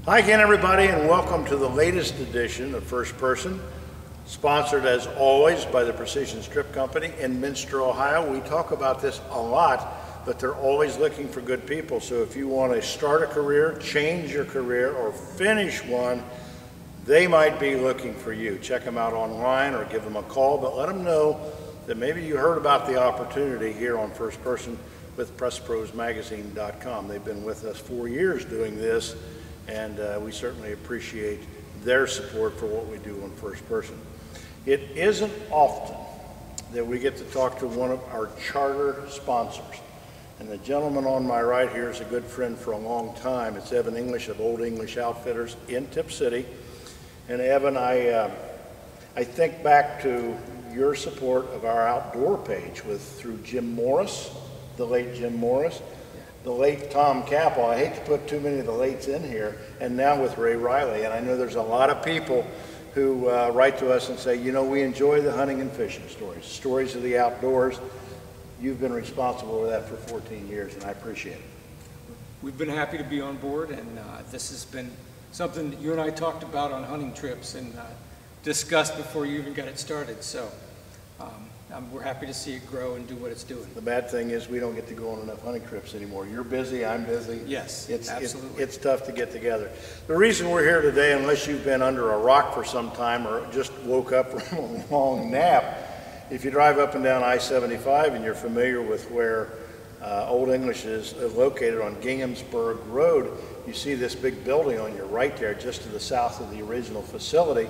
Hi again, everybody, and welcome to the latest edition of First Person, sponsored as always by the Precision Strip Company in Minster, Ohio. We talk about this a lot, but they're always looking for good people. So if you want to start a career, change your career, or finish one, they might be looking for you. Check them out online or give them a call, but let them know that maybe you heard about the opportunity here on First Person with PressProsMagazine.com. They've been with us 4 years doing this, and we certainly appreciate their support for what we do on First Person. It isn't often that we get to talk to one of our charter sponsors. And the gentleman on my right here is a good friend for a long time. It's Evan English of Olde English Outfitters in Tip City. And Evan, I think back to your support of our outdoor page through Jim Morris, the late Jim Morris, the late Tom Capel. I hate to put too many of the lates in here, and now with Ray Riley. And I know there's a lot of people who write to us and say, you know, we enjoy the hunting and fishing stories of the outdoors. You've been responsible for that for 14 years, and I appreciate it. We've been happy to be on board, and this has been something that you and I talked about on hunting trips and discussed before you even got it started. So we're happy to see it grow and do what it's doing. The bad thing is we don't get to go on enough hunting trips anymore. You're busy, I'm busy. Yes, absolutely. It's tough to get together. The reason we're here today, unless you've been under a rock for some time or just woke up from a long nap, if you drive up and down I-75 and you're familiar with where Olde English is located on Ginghamsburg Road, you see this big building on your right there, just to the south of the original facility.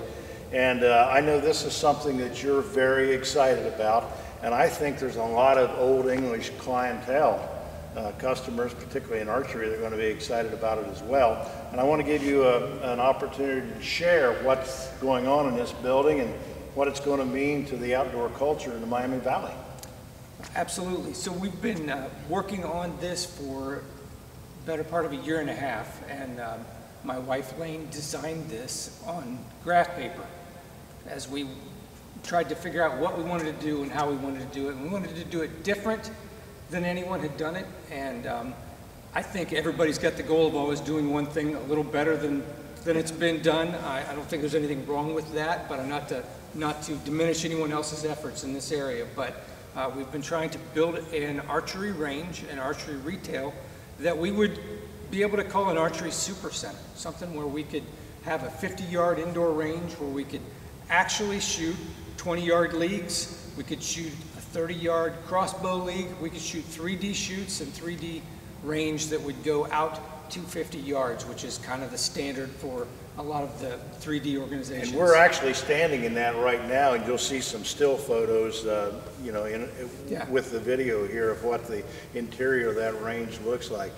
And I know this is something that you're very excited about, and I think there's a lot of Olde English clientele, customers, particularly in archery, they're going to be excited about it as well. And I want to give you an opportunity to share what's going on in this building and what it's going to mean to the outdoor culture in the Miami Valley. Absolutely. So we've been working on this for the better part of a year and a half, and my wife Lane designed this on graph paper as we tried to figure out what we wanted to do and how we wanted to do it. And we wanted to do it different than anyone had done it, and I think everybody's got the goal of always doing one thing a little better than it's been done. I don't think there's anything wrong with that, but not to diminish anyone else's efforts in this area. But we've been trying to build an archery range, an archery retail, that we would be able to call an archery super center, something where we could have a 50-yard indoor range where we could actually shoot 20-yard leagues, we could shoot a 30-yard crossbow league, we could shoot 3D shoots and 3D range that would go out to 50 yards, which is kind of the standard for a lot of the 3D organizations. And we're actually standing in that right now, and you'll see some still photos, you know, with the video here of what the interior of that range looks like.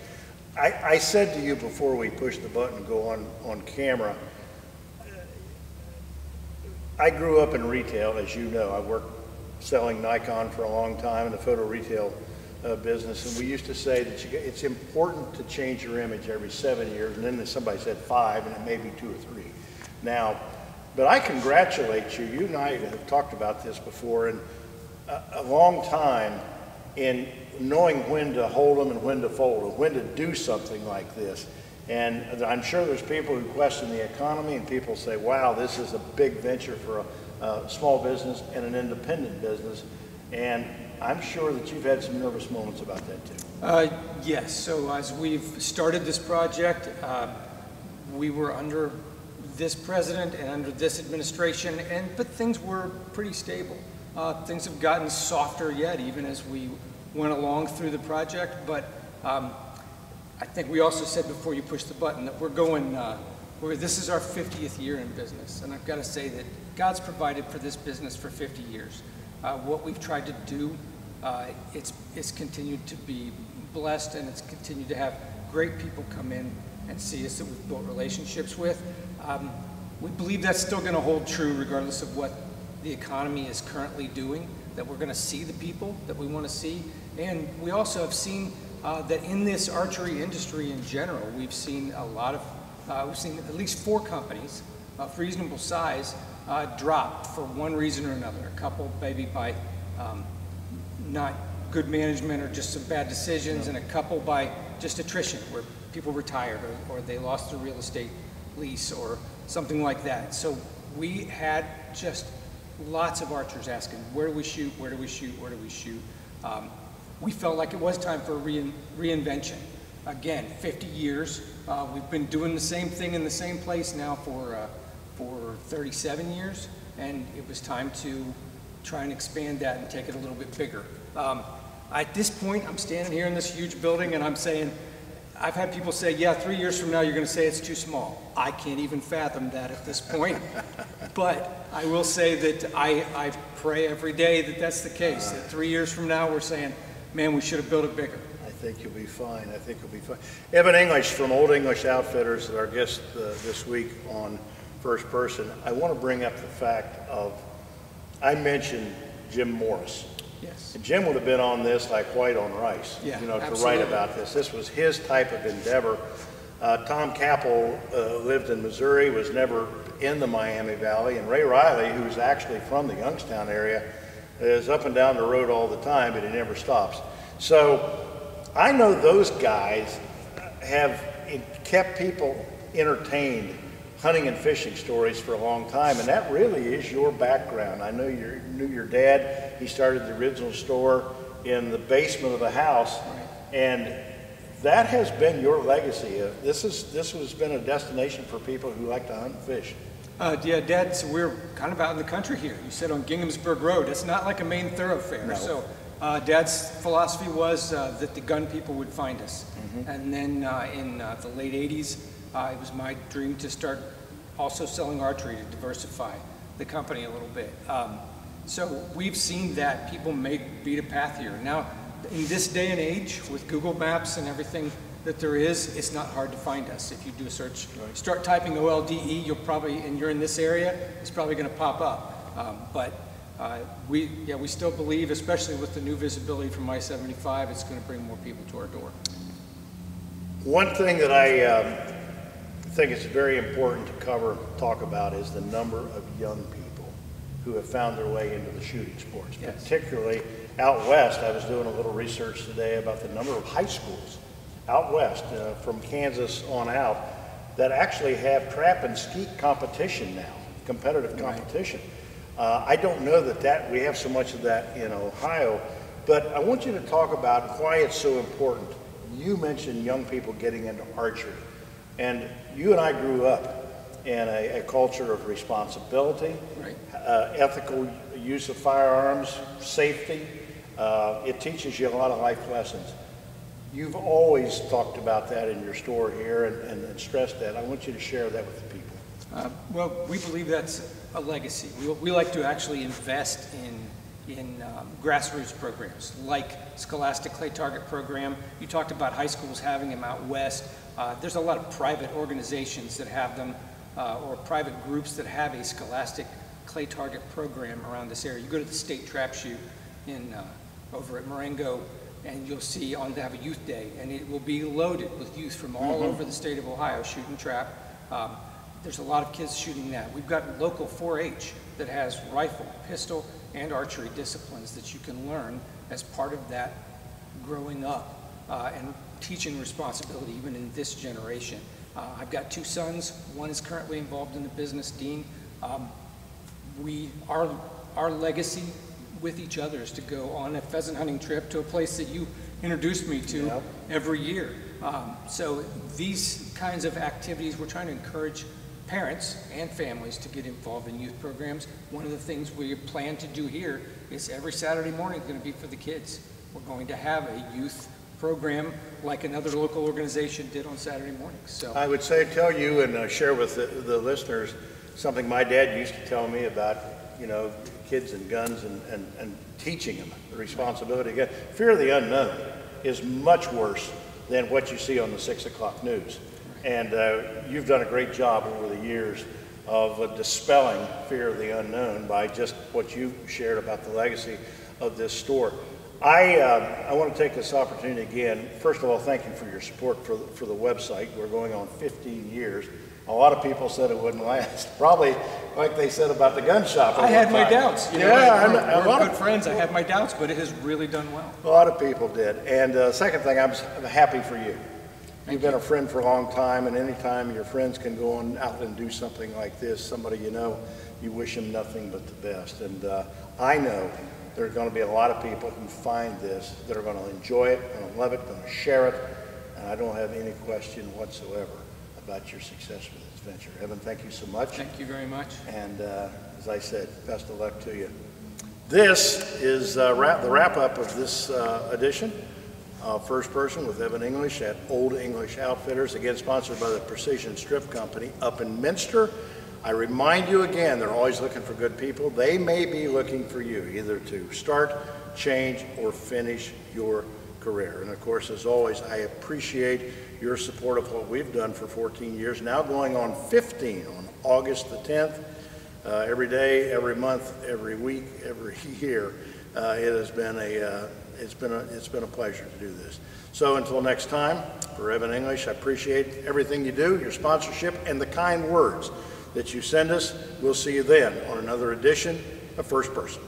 I said to you before we push the button and go on camera, I grew up in retail, as you know. I worked selling Nikon for a long time in the photo retail business, and we used to say that it's important to change your image every 7 years, and then somebody said 5, and it may be 2 or 3 now. But I congratulate you. You and I have talked about this before, in a long time in knowing when to hold them and when to fold them, when to do something like this. And I'm sure there's people who question the economy, and people say, wow, this is a big venture for a small business and an independent business. And I'm sure that you've had some nervous moments about that too. Yes, so as we've started this project, we were under this president and under this administration, but things were pretty stable. Things have gotten softer yet, even as we went along through the project, but I think we also said before you push the button that we're going, this is our 50th year in business, and I've got to say that God's provided for this business for 50 years. What we've tried to do, it's continued to be blessed, and it's continued to have great people come in and see us that we've built relationships with. We believe that's still going to hold true regardless of what the economy is currently doing, that we're going to see the people that we want to see. And we also have seen that in this archery industry in general, we've seen a lot of, we've seen at least 4 companies of reasonable size drop for one reason or another. A couple maybe by not good management or just some bad decisions, and a couple by just attrition, where people retired or they lost their real estate lease or something like that. So we had just lots of archers asking, where do we shoot, where do we shoot, where do we shoot? We felt like it was time for a reinvention. Again, 50 years. We've been doing the same thing in the same place now for 37 years, and it was time to try and expand that and take it a little bit bigger. At this point, I'm standing here in this huge building and I'm saying, I've had people say, yeah, 3 years from now you're going to say it's too small. I can't even fathom that at this point. But I will say that I pray every day that that's the case, that 3 years from now we're saying, man, we should have built it bigger. I think you'll be fine. I think you'll be fine. Evan English from Old English Outfitters is our guest this week on First Person. I want to bring up the fact of, I mentioned Jim Morris. Yes. And Jim would have been on this like white on rice, yeah, you know, absolutely. to write about this. This was his type of endeavor. Tom Capel lived in Missouri, was never in the Miami Valley, and Ray Riley, who's actually from the Youngstown area, is up and down the road all the time, but he never stops. So I know those guys have kept people entertained hunting and fishing stories for a long time, and that really is your background. I know you knew your dad. He started the original store in the basement of the house, and that has been your legacy. This has been a destination for people who like to hunt and fish. Yeah, Dad, so we're kind of out in the country here. You said on Ginghamsburg Road. It's not like a main thoroughfare. No. So Dad's philosophy was that the gun people would find us. Mm-hmm. And then in the late 80s, it was my dream to start also selling archery to diversify the company a little bit. So we've seen that people beat a path here. Now, in this day and age, with Google Maps and everything that there is, it's not hard to find us. If you do a search, start typing OLDE, you'll probably, and you're in this area, it's probably going to pop up. But we still believe, especially with the new visibility from I-75, it's going to bring more people to our door. One thing that I think it's very important to talk about is the number of young people who have found their way into the shooting sports. Yes. Particularly out west. I was doing a little research today about the number of high schools out west from Kansas on out that actually have trap and skeet competition now, competitive competition. I don't know that we have so much of that in Ohio, but I want you to talk about why it's so important. You mentioned young people getting into archery. And you and I grew up in a culture of responsibility, ethical use of firearms, safety. It teaches you a lot of life lessons. You've always talked about that in your store here and stressed that. I want you to share that with the people. Well, we believe that's a legacy. We like to actually invest in grassroots programs like Scholastic Clay Target Program. You talked about high schools having them out west. There's a lot of private organizations that have them, or private groups that have a Scholastic Clay Target Program around this area. You go to the State Trap Shoot over at Marengo, and you'll see they have a youth day, and it will be loaded with youth from all over the state of Ohio shooting trap. There's a lot of kids shooting that. We've got local 4-H that has rifle, pistol, and archery disciplines that you can learn as part of that growing up and teaching responsibility even in this generation. I've got 2 sons. One is currently involved in the business, Dean. Our legacy with each other is to go on a pheasant hunting trip to a place that you introduced me to every year. So these kinds of activities, we're trying to encourage parents and families to get involved in youth programs. One of the things we plan to do here is every Saturday morning is going to be for the kids. We're going to have a youth program like another local organization did on Saturday mornings. So I would tell you and share with the listeners something my dad used to tell me about, kids and guns and teaching them the responsibility. Again, fear of the unknown is much worse than what you see on the 6 o'clock news. And you've done a great job over the years of dispelling fear of the unknown by just what you shared about the legacy of this store. I want to take this opportunity again. First of all, thank you for your support for the website. We're going on 15 years. A lot of people said it wouldn't last. Probably like they said about the gun shop. I had my doubts. We're good friends. I had my doubts, but it has really done well. A lot of people did. And second thing, I'm happy for you. You've been a friend for a long time, and anytime your friends can go on out and do something like this, somebody you know, you wish them nothing but the best. And I know there are going to be a lot of people who find this that are going to enjoy it, going to love it, going to share it, and I don't have any question whatsoever about your success with this venture. Evan, thank you so much. Thank you very much. And as I said, best of luck to you. This is the wrap-up of this edition. First Person with Evan English at Olde English Outfitters, again sponsored by the Precision Strip Company up in Minster. I remind you again, they're always looking for good people. They may be looking for you either to start, change, or finish your career. And of course, as always, I appreciate your support of what we've done for 14 years, now going on 15 on August the 10th. Every day, every month, every week, every year, it has been it's been a pleasure to do this. So until next time, for Evan English, I appreciate everything you do, your sponsorship, and the kind words that you send us. We'll see you then on another edition of First Person.